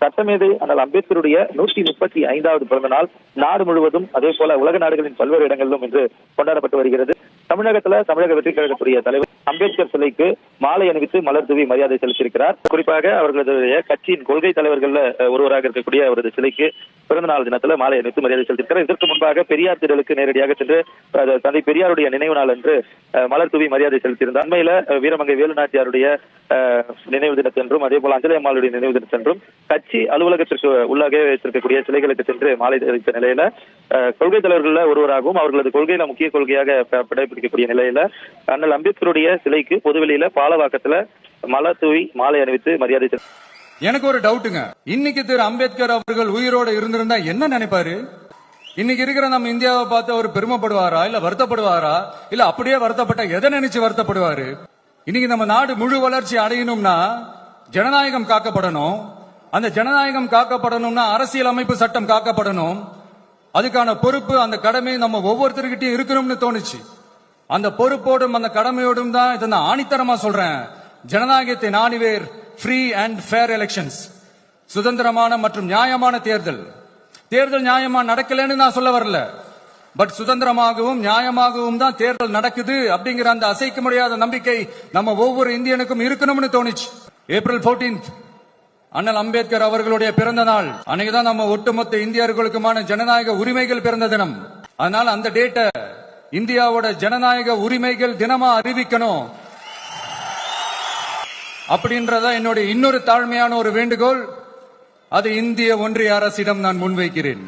சட்டமேதை அண்ணல் அம்பேத்கருடைய 135வது பிறந்த நாள் நாடு முழுவதும் அதே போல உலக நாடுகளின் பல்வேறு இடங்களிலும் இன்று கொண்டாடப்பட்டு வருகிறது. தமிழகத்துல தமிழக வெற்றி கழகத்துடைய தலைவர் அம்பேத்கர் சிலைக்கு மாலை அணிவித்து மலர் தூவி மரியாதை செலுத்தியிருக்கிறார். குறிப்பாக அவர்களுடைய கட்சியின் கொள்கை தலைவர்கள் ஒருவராக இருக்கக்கூடிய அவரது சிலைக்கு பிறந்த நாள் தினத்துல மாலை அணிவித்து மரியாதை செலுத்தியிருக்கிறார். இதற்கு முன்பாக பெரியார் திடலுக்கு நேரடியாக சென்று தந்தை பெரியாருடைய நினைவு நாள் என்று மலர் தூவி மரியாதை செலுத்தியிருந்தார். அண்மையில வீரமங்கை வேலுநாச்சியாருடைய நினைவு தினத்தென்றும் அதே போல அஞ்சலி அம்மாளுடைய நினைவு தினத்தென்றும் கட்சி அலுவலகத்திற்கு உள்ளாக வைத்திருக்கக்கூடிய சிலைகளுக்கு சென்று மாலை தெரிவித்த நிலையில கொள்கை தலைவர்கள் ஒருவராகவும் அவர்களது கொள்கையில முக்கிய கொள்கையாக கடைபிடிக்கக்கூடிய நிலையில அண்ணல் அம்பேத்கருடைய சிலைக்கு பொதுவெளியில பாலவாக்கத்துல மலர் தூவி மாலை அணிவித்து மரியாதை. எனக்கு ஒரு டவுட்டுங்க, இன்னைக்கு திரு அம்பேத்கர் அவர்கள் உயிரோட இருந்திருந்தா என்ன நினைப்பாரு? இன்னைக்கு இருக்கிற நம்ம இந்தியாவை பார்த்து அவர் பெருமைப்படுவாரா, இல்ல வருத்தப்படுவாரா, இல்ல அப்படியே வருத்தப்பட்ட எதை நினைச்சு வருத்தப்படுவாரு? இன்னைக்கு நம்ம நாடு முழு வளர்ச்சி அடையணும்னா ஜனநாயகம் காக்கப்படணும். அந்த ஜனநாயகம் காக்கப்படணும்னா அரசியல் அமைப்பு சட்டம் காக்கப்படணும். அதுக்கான பொறுப்பு அந்த கடமை நம்ம ஒவ்வொருத்தருக்கிட்டையும் இருக்கணும்னு தோணுச்சு. அந்த பொறுப்போடும் அந்த கடமையோடும் தான் இதை நான் ஆணித்தரமா சொல்றேன். ஜனநாயகத்தின் ஆணிவேர் ஃப்ரீ அண்ட் ஃபேர் எலெக்ஷன்ஸ், சுதந்திரமான மற்றும் நியாயமான தேர்தல். தேர்தல் நியாயமா நடக்கலன்னு நான் சொல்ல வரல, பட் சுதந்திரமாகவும் நியாயமாகவும் தான் தேர்தல் நடக்குது அப்படிங்கிற அந்த அசைக்க முடியாத நம்பிக்கை நம்ம ஒவ்வொரு இந்தியனுக்கும் இருக்கணும்னு தோணுச்சு. ஏப்ரல் 14 அண்ணல் அம்பேத்கர் அவர்களுடைய பிறந்த நாள். அன்னைக்குதான் நம்ம ஒட்டுமொத்த இந்தியர்களுக்குமான ஜனநாயக உரிமைகள் பிறந்த தினம். அதனால அந்த டேட்டை இந்தியாவோட ஜனநாயக உரிமைகள் தினமா அறிவிக்கணும் அப்படின்றத என்னுடைய இன்னொரு தாழ்மையான ஒரு வேண்டுகோள். அது இந்திய ஒன்றிய அரசிடம் நான் முன்வைக்கிறேன்.